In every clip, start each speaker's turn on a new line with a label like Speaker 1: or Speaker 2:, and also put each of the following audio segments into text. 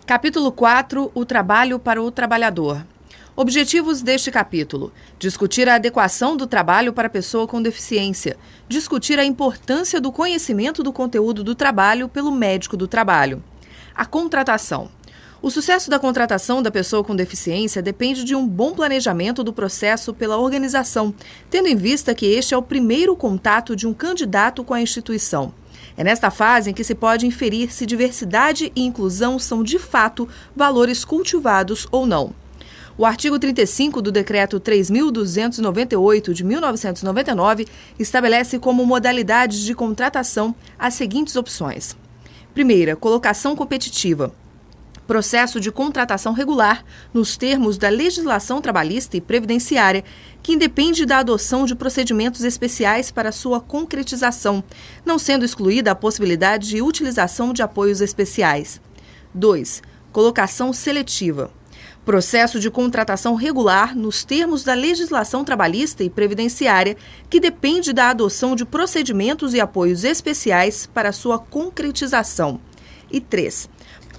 Speaker 1: Capítulo 4. O trabalho para o trabalhador. Objetivos deste capítulo: discutir a adequação do trabalho para a pessoa com deficiência, discutir a importância do conhecimento do conteúdo do trabalho pelo médico do trabalho. A contratação. O sucesso da contratação da pessoa com deficiência depende de um bom planejamento do processo pela organização, tendo em vista que este é o primeiro contato de um candidato com a instituição. É nesta fase em que se pode inferir se diversidade e inclusão são, de fato, valores cultivados ou não. O artigo 35 do Decreto 3.298, de 1999, estabelece como modalidades de contratação as seguintes opções. Primeira, colocação competitiva. Processo de contratação regular, nos termos da legislação trabalhista e previdenciária, que independe da adoção de procedimentos especiais para sua concretização, não sendo excluída a possibilidade de utilização de apoios especiais. 2. Colocação seletiva. Processo de contratação regular, nos termos da legislação trabalhista e previdenciária, que depende da adoção de procedimentos e apoios especiais para sua concretização. E 3.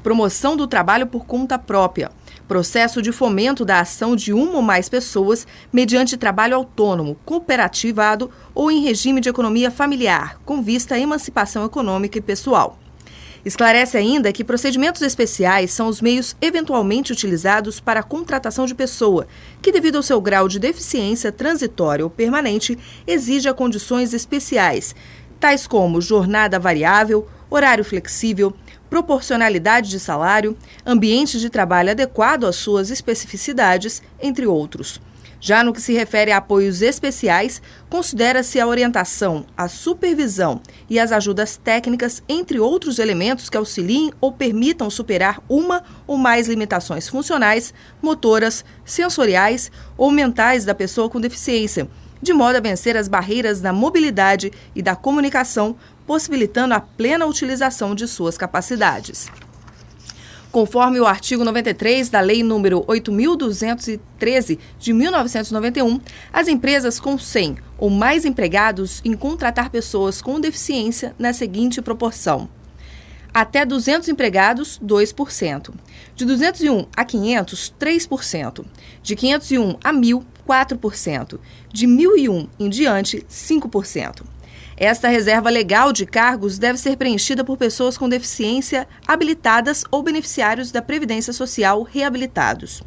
Speaker 1: Promoção do trabalho por conta própria. Processo de fomento da ação de uma ou mais pessoas mediante trabalho autônomo, cooperativado ou em regime de economia familiar, com vista à emancipação econômica e pessoal. Esclarece ainda que procedimentos especiais são os meios eventualmente utilizados para a contratação de pessoa, que devido ao seu grau de deficiência transitória ou permanente, exija condições especiais, tais como jornada variável, horário flexível, proporcionalidade de salário, ambiente de trabalho adequado às suas especificidades, entre outros. Já no que se refere a apoios especiais, considera-se a orientação, a supervisão e as ajudas técnicas, entre outros elementos que auxiliem ou permitam superar uma ou mais limitações funcionais, motoras, sensoriais ou mentais da pessoa com deficiência, de modo a vencer as barreiras da mobilidade e da comunicação, possibilitando a plena utilização de suas capacidades. Conforme o artigo 93 da Lei nº 8.213, de 1991, as empresas com 100 ou mais empregados em contratar pessoas com deficiência na seguinte proporção: até 200 empregados, 2%. De 201 a 500, 3%. De 501 a 1.000, 4%. De 1.001 em diante, 5%. Esta reserva legal de cargos deve ser preenchida por pessoas com deficiência habilitadas ou beneficiários da Previdência Social reabilitados.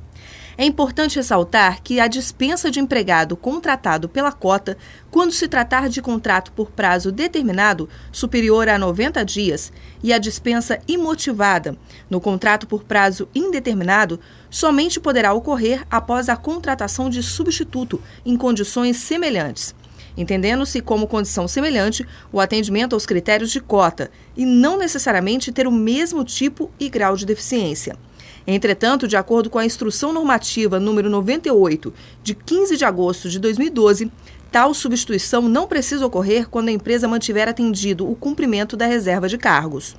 Speaker 1: É importante ressaltar que a dispensa de empregado contratado pela cota, quando se tratar de contrato por prazo determinado superior a 90 dias, e a dispensa imotivada, no contrato por prazo indeterminado, somente poderá ocorrer após a contratação de substituto em condições semelhantes, entendendo-se como condição semelhante o atendimento aos critérios de cota e não necessariamente ter o mesmo tipo e grau de deficiência. Entretanto, de acordo com a Instrução Normativa número 98, de 15 de agosto de 2012, tal substituição não precisa ocorrer quando a empresa mantiver atendido o cumprimento da reserva de cargos.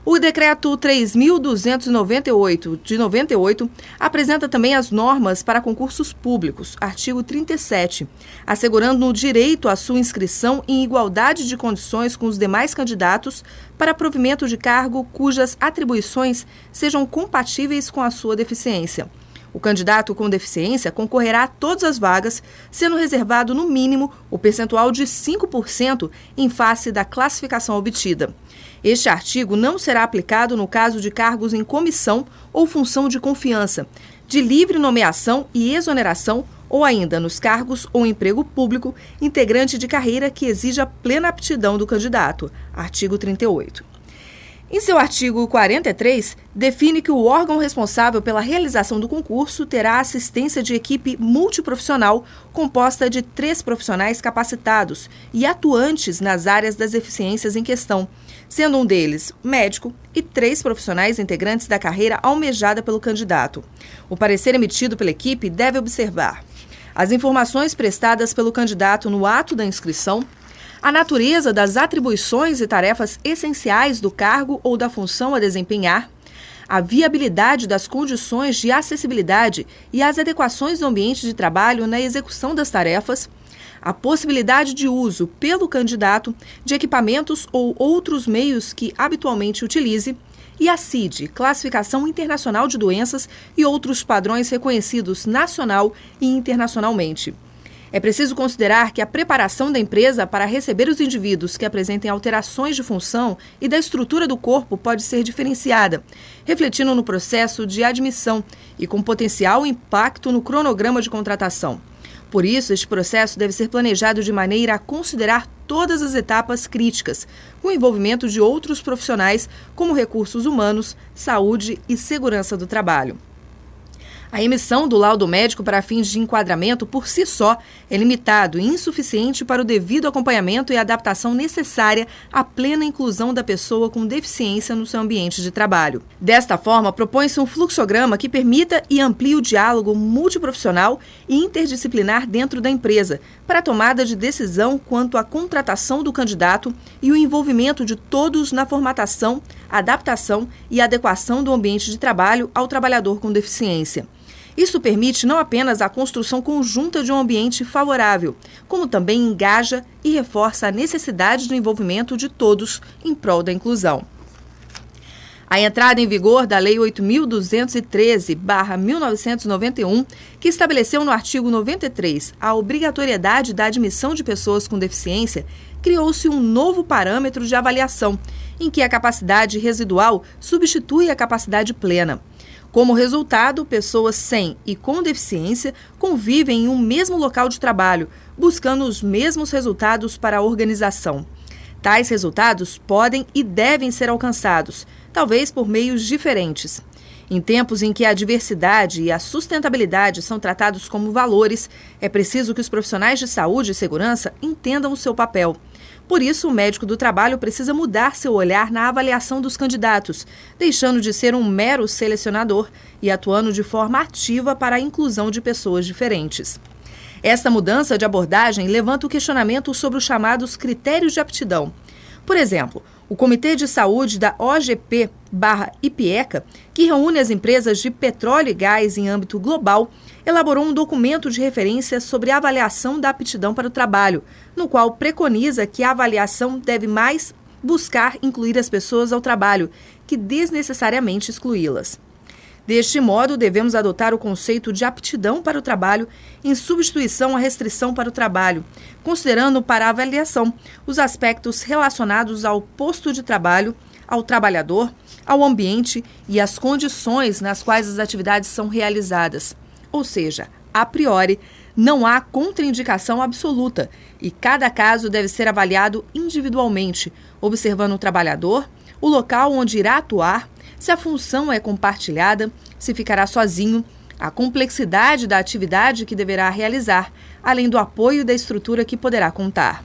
Speaker 1: O Decreto 3.298, de 98, apresenta também as normas para concursos públicos, artigo 37, assegurando o direito à sua inscrição em igualdade de condições com os demais candidatos para provimento de cargo cujas atribuições sejam compatíveis com a sua deficiência. O candidato com deficiência concorrerá a todas as vagas, sendo reservado, no mínimo, o percentual de 5% em face da classificação obtida. Este artigo não será aplicado no caso de cargos em comissão ou função de confiança, de livre nomeação e exoneração, ou ainda nos cargos ou emprego público, integrante de carreira que exija plena aptidão do candidato. Artigo 38. Em seu artigo 43, define que o órgão responsável pela realização do concurso terá assistência de equipe multiprofissional composta de 3 profissionais capacitados e atuantes nas áreas das deficiências em questão, sendo um deles médico e 3 profissionais integrantes da carreira almejada pelo candidato. O parecer emitido pela equipe deve observar as informações prestadas pelo candidato no ato da inscrição, a natureza das atribuições e tarefas essenciais do cargo ou da função a desempenhar, a viabilidade das condições de acessibilidade e as adequações do ambiente de trabalho na execução das tarefas, a possibilidade de uso pelo candidato de equipamentos ou outros meios que habitualmente utilize e a CID, Classificação Internacional de Doenças e outros padrões reconhecidos nacional e internacionalmente. É preciso considerar que a preparação da empresa para receber os indivíduos que apresentem alterações de função e da estrutura do corpo pode ser diferenciada, refletindo no processo de admissão e com potencial impacto no cronograma de contratação. Por isso, este processo deve ser planejado de maneira a considerar todas as etapas críticas, com o envolvimento de outros profissionais, como recursos humanos, saúde e segurança do trabalho. A emissão do laudo médico para fins de enquadramento, por si só, é limitado e insuficiente para o devido acompanhamento e adaptação necessária à plena inclusão da pessoa com deficiência no seu ambiente de trabalho. Desta forma, propõe-se um fluxograma que permita e amplie o diálogo multiprofissional e interdisciplinar dentro da empresa, para a tomada de decisão quanto à contratação do candidato e o envolvimento de todos na formatação, adaptação e adequação do ambiente de trabalho ao trabalhador com deficiência. Isso permite não apenas a construção conjunta de um ambiente favorável, como também engaja e reforça a necessidade do envolvimento de todos em prol da inclusão. A entrada em vigor da Lei 8.213/1991, que estabeleceu no artigo 93 a obrigatoriedade da admissão de pessoas com deficiência, criou-se um novo parâmetro de avaliação, em que a capacidade residual substitui a capacidade plena. Como resultado, pessoas sem e com deficiência convivem em um mesmo local de trabalho, buscando os mesmos resultados para a organização. Tais resultados podem e devem ser alcançados, talvez por meios diferentes. Em tempos em que a diversidade e a sustentabilidade são tratados como valores, é preciso que os profissionais de saúde e segurança entendam o seu papel. Por isso, o médico do trabalho precisa mudar seu olhar na avaliação dos candidatos, deixando de ser um mero selecionador e atuando de forma ativa para a inclusão de pessoas diferentes. Esta mudança de abordagem levanta o questionamento sobre os chamados critérios de aptidão. Por exemplo, o Comitê de Saúde da OGP/IPIECA, que reúne as empresas de petróleo e gás em âmbito global, elaborou um documento de referência sobre a avaliação da aptidão para o trabalho, no qual preconiza que a avaliação deve mais buscar incluir as pessoas ao trabalho, que desnecessariamente excluí-las. Deste modo, devemos adotar o conceito de aptidão para o trabalho em substituição à restrição para o trabalho, considerando para a avaliação os aspectos relacionados ao posto de trabalho, ao trabalhador, ao ambiente e às condições nas quais as atividades são realizadas. Ou seja, a priori, não há contraindicação absoluta e cada caso deve ser avaliado individualmente, observando o trabalhador, o local onde irá atuar, se a função é compartilhada, se ficará sozinho, a complexidade da atividade que deverá realizar, além do apoio da estrutura que poderá contar.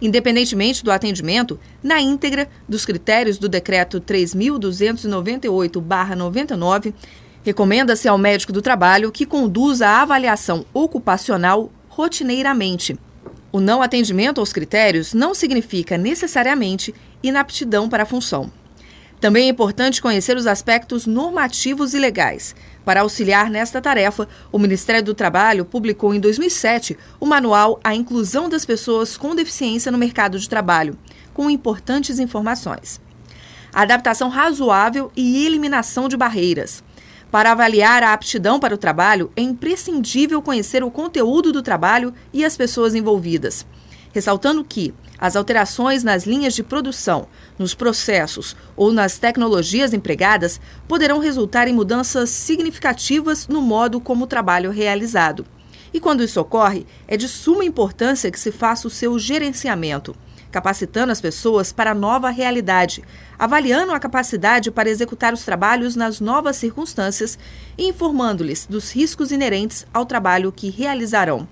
Speaker 1: Independentemente do atendimento, na íntegra dos critérios do Decreto 3.298/99, recomenda-se ao médico do trabalho que conduza a avaliação ocupacional rotineiramente. O não atendimento aos critérios não significa necessariamente inaptidão para a função. Também é importante conhecer os aspectos normativos e legais. Para auxiliar nesta tarefa, o Ministério do Trabalho publicou em 2007 o manual A Inclusão das Pessoas com Deficiência no Mercado de Trabalho, com importantes informações. A adaptação razoável e eliminação de barreiras. Para avaliar a aptidão para o trabalho, é imprescindível conhecer o conteúdo do trabalho e as pessoas envolvidas, ressaltando que as alterações nas linhas de produção, nos processos ou nas tecnologias empregadas poderão resultar em mudanças significativas no modo como o trabalho é realizado. E quando isso ocorre, é de suma importância que se faça o seu gerenciamento, capacitando as pessoas para a nova realidade, avaliando a capacidade para executar os trabalhos nas novas circunstâncias e informando-lhes dos riscos inerentes ao trabalho que realizarão.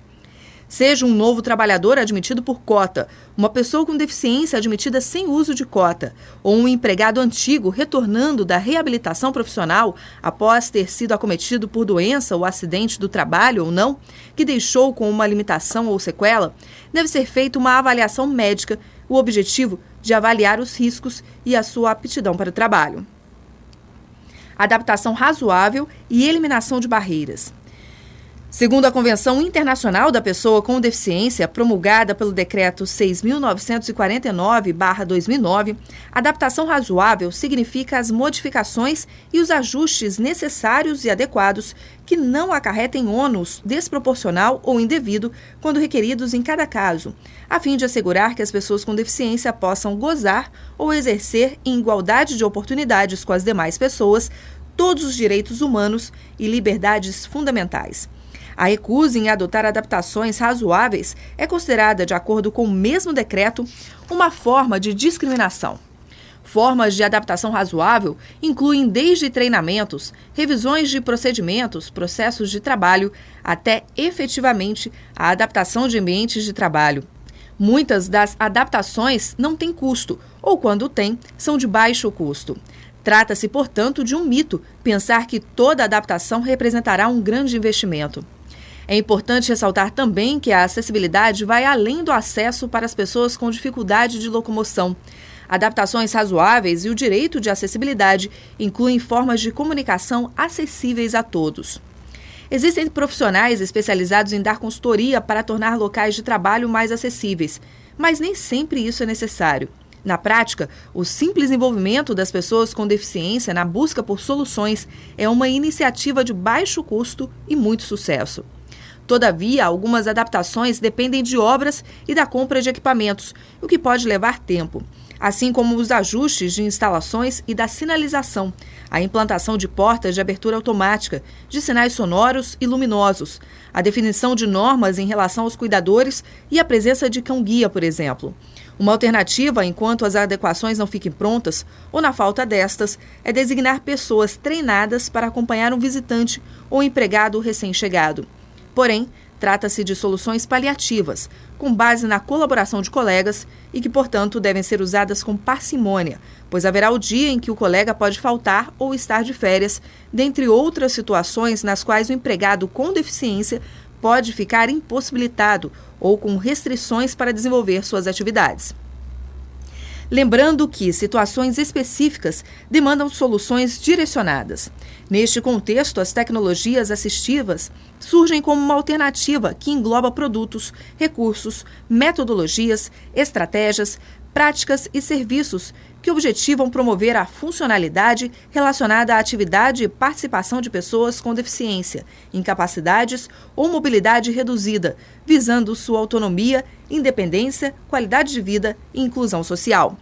Speaker 1: Seja um novo trabalhador admitido por cota, uma pessoa com deficiência admitida sem uso de cota, ou um empregado antigo retornando da reabilitação profissional após ter sido acometido por doença ou acidente do trabalho ou não, que deixou com uma limitação ou sequela, deve ser feita uma avaliação médica, o objetivo de avaliar os riscos e a sua aptidão para o trabalho. Adaptação razoável e eliminação de barreiras. Segundo a Convenção Internacional da Pessoa com Deficiência, promulgada pelo Decreto 6.949/2009, adaptação razoável significa as modificações e os ajustes necessários e adequados que não acarretem ônus desproporcional ou indevido quando requeridos em cada caso, a fim de assegurar que as pessoas com deficiência possam gozar ou exercer em igualdade de oportunidades com as demais pessoas todos os direitos humanos e liberdades fundamentais. A recusa em adotar adaptações razoáveis é considerada, de acordo com o mesmo decreto, uma forma de discriminação. Formas de adaptação razoável incluem desde treinamentos, revisões de procedimentos, processos de trabalho, até efetivamente a adaptação de ambientes de trabalho. Muitas das adaptações não têm custo, ou quando têm, são de baixo custo. Trata-se, portanto, de um mito pensar que toda adaptação representará um grande investimento. É importante ressaltar também que a acessibilidade vai além do acesso para as pessoas com dificuldade de locomoção. Adaptações razoáveis e o direito de acessibilidade incluem formas de comunicação acessíveis a todos. Existem profissionais especializados em dar consultoria para tornar locais de trabalho mais acessíveis, mas nem sempre isso é necessário. Na prática, o simples envolvimento das pessoas com deficiência na busca por soluções é uma iniciativa de baixo custo e muito sucesso. Todavia, algumas adaptações dependem de obras e da compra de equipamentos, o que pode levar tempo, assim como os ajustes de instalações e da sinalização, a implantação de portas de abertura automática, de sinais sonoros e luminosos, a definição de normas em relação aos cuidadores e a presença de cão-guia, por exemplo. Uma alternativa, enquanto as adequações não fiquem prontas, ou na falta destas, é designar pessoas treinadas para acompanhar um visitante ou empregado recém-chegado. Porém, trata-se de soluções paliativas, com base na colaboração de colegas e que, portanto, devem ser usadas com parcimônia, pois haverá o dia em que o colega pode faltar ou estar de férias, dentre outras situações nas quais o empregado com deficiência pode ficar impossibilitado ou com restrições para desenvolver suas atividades. Lembrando que situações específicas demandam soluções direcionadas. Neste contexto, as tecnologias assistivas surgem como uma alternativa que engloba produtos, recursos, metodologias, estratégias, práticas e serviços que objetivam promover a funcionalidade relacionada à atividade e participação de pessoas com deficiência, incapacidades ou mobilidade reduzida, visando sua autonomia, independência, qualidade de vida e inclusão social.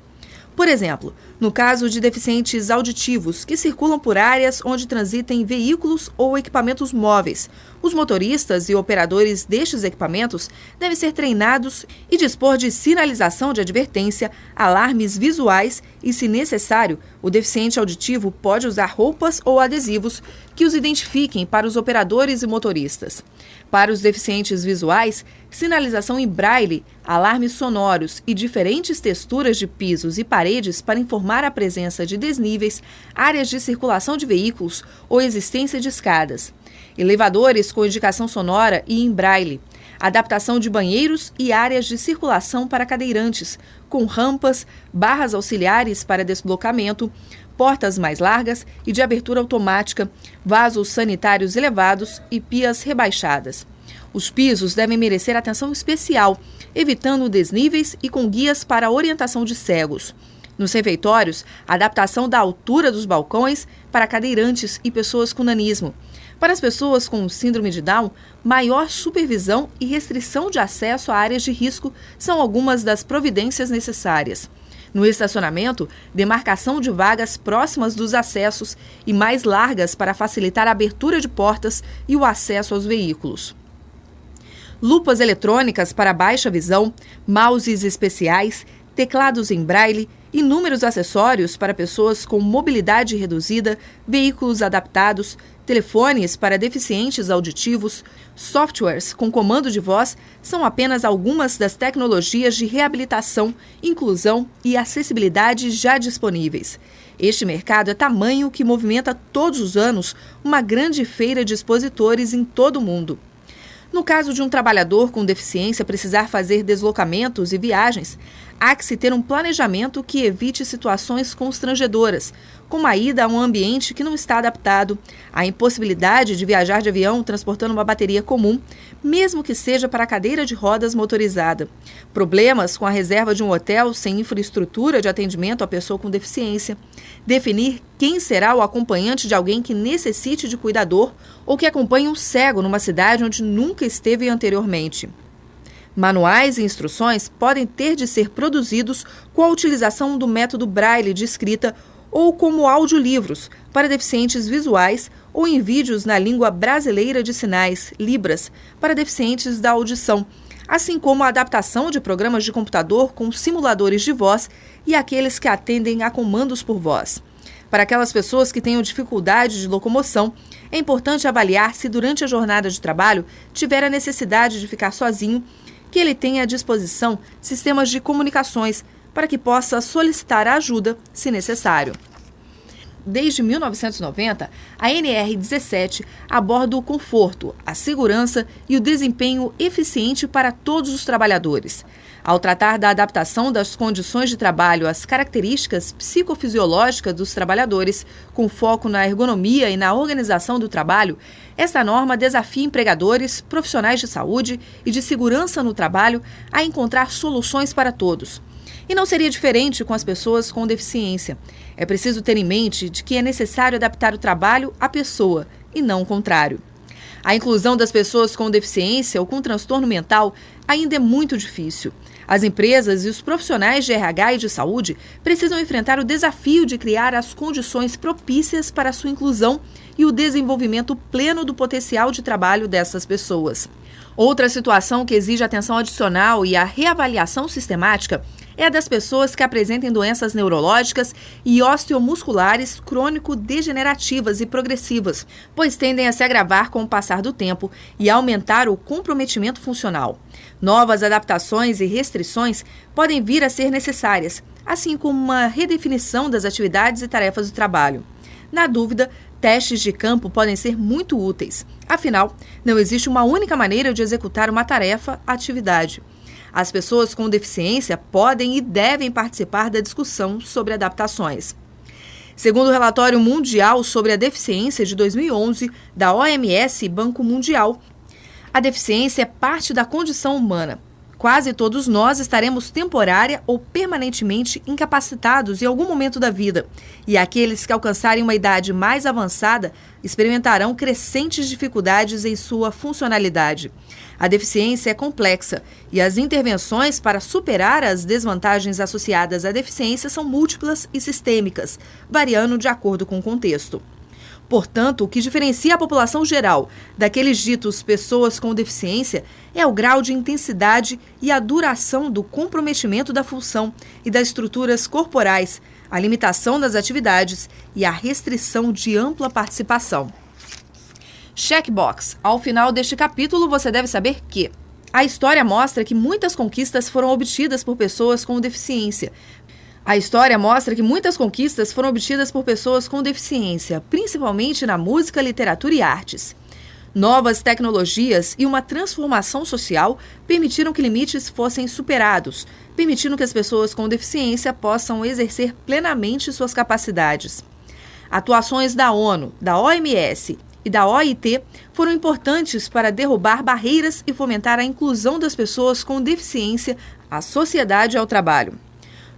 Speaker 1: Por exemplo, no caso de deficientes auditivos que circulam por áreas onde transitem veículos ou equipamentos móveis, os motoristas e operadores destes equipamentos devem ser treinados e dispor de sinalização de advertência, alarmes visuais e, se necessário, o deficiente auditivo pode usar roupas ou adesivos que os identifiquem para os operadores e motoristas. Para os deficientes visuais, sinalização em braille, alarmes sonoros e diferentes texturas de pisos e paredes para informar a presença de desníveis, áreas de circulação de veículos ou existência de escadas. Elevadores com indicação sonora e em braille. Adaptação de banheiros e áreas de circulação para cadeirantes, com rampas, barras auxiliares para deslocamento, portas mais largas e de abertura automática, vasos sanitários elevados e pias rebaixadas. Os pisos devem merecer atenção especial, evitando desníveis e com guias para a orientação de cegos. Nos refeitórios, a adaptação da altura dos balcões para cadeirantes e pessoas com nanismo. Para as pessoas com síndrome de Down, maior supervisão e restrição de acesso a áreas de risco são algumas das providências necessárias. No estacionamento, demarcação de vagas próximas dos acessos e mais largas para facilitar a abertura de portas e o acesso aos veículos. Lupas eletrônicas para baixa visão, mouses especiais, teclados em braille, inúmeros acessórios para pessoas com mobilidade reduzida, veículos adaptados, telefones para deficientes auditivos, softwares com comando de voz são apenas algumas das tecnologias de reabilitação, inclusão e acessibilidade já disponíveis. Este mercado é tamanho que movimenta todos os anos uma grande feira de expositores em todo o mundo. No caso de um trabalhador com deficiência precisar fazer deslocamentos e viagens, há que se ter um planejamento que evite situações constrangedoras, como a ida a um ambiente que não está adaptado, a impossibilidade de viajar de avião transportando uma bateria comum, mesmo que seja para a cadeira de rodas motorizada, problemas com a reserva de um hotel sem infraestrutura de atendimento à pessoa com deficiência, definir quem será o acompanhante de alguém que necessite de cuidador ou que acompanhe um cego numa cidade onde nunca esteve anteriormente. Manuais e instruções podem ter de ser produzidos com a utilização do método Braille de escrita ou como audiolivros para deficientes visuais ou em vídeos na língua brasileira de sinais, Libras, para deficientes da audição, assim como a adaptação de programas de computador com simuladores de voz e aqueles que atendem a comandos por voz. Para aquelas pessoas que tenham dificuldade de locomoção, é importante avaliar se durante a jornada de trabalho tiver a necessidade de ficar sozinho, que ele tenha à disposição sistemas de comunicações para que possa solicitar ajuda se necessário. Desde 1990, a NR17 aborda o conforto, a segurança e o desempenho eficiente para todos os trabalhadores. Ao tratar da adaptação das condições de trabalho às características psicofisiológicas dos trabalhadores, com foco na ergonomia e na organização do trabalho, esta norma desafia empregadores, profissionais de saúde e de segurança no trabalho a encontrar soluções para todos. E não seria diferente com as pessoas com deficiência. É preciso ter em mente de que é necessário adaptar o trabalho à pessoa e não o contrário. A inclusão das pessoas com deficiência ou com transtorno mental ainda é muito difícil. As empresas e os profissionais de RH e de saúde precisam enfrentar o desafio de criar as condições propícias para a sua inclusão e o desenvolvimento pleno do potencial de trabalho dessas pessoas. Outra situação que exige atenção adicional e a reavaliação sistemática é a das pessoas que apresentem doenças neurológicas e osteomusculares crônico-degenerativas e progressivas, pois tendem a se agravar com o passar do tempo e a aumentar o comprometimento funcional. Novas adaptações e restrições podem vir a ser necessárias, assim como uma redefinição das atividades e tarefas do trabalho. Na dúvida, testes de campo podem ser muito úteis. Afinal, não existe uma única maneira de executar uma tarefa, atividade. As pessoas com deficiência podem e devem participar da discussão sobre adaptações. Segundo o relatório mundial sobre a deficiência de 2011 da OMS e Banco Mundial, a deficiência é parte da condição humana. Quase todos nós estaremos temporária ou permanentemente incapacitados em algum momento da vida, e aqueles que alcançarem uma idade mais avançada experimentarão crescentes dificuldades em sua funcionalidade. A deficiência é complexa e as intervenções para superar as desvantagens associadas à deficiência são múltiplas e sistêmicas, variando de acordo com o contexto. Portanto, o que diferencia a população geral daqueles ditos pessoas com deficiência é o grau de intensidade e a duração do comprometimento da função e das estruturas corporais, a limitação das atividades e a restrição de ampla participação. Checkbox. Ao final deste capítulo, você deve saber que a história mostra que muitas conquistas foram obtidas por pessoas com deficiência. Principalmente na música, literatura e artes. Novas tecnologias e uma transformação social permitiram que limites fossem superados, permitindo que as pessoas com deficiência possam exercer plenamente suas capacidades. Atuações da ONU, da OMS e da OIT foram importantes para derrubar barreiras e fomentar a inclusão das pessoas com deficiência à sociedade e ao trabalho.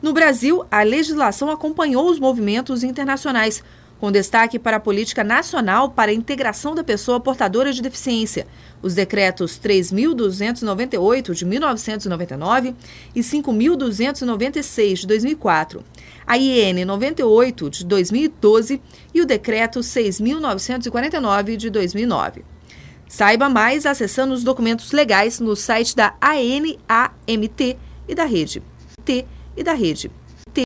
Speaker 1: No Brasil, a legislação acompanhou os movimentos internacionais, com destaque para a Política Nacional para a Integração da Pessoa Portadora de Deficiência, os decretos 3.298 de 1999 e 5.296 de 2004, a IN 98 de 2012 e o decreto 6.949 de 2009. Saiba mais acessando os documentos legais no site da ANAMT e da Rede.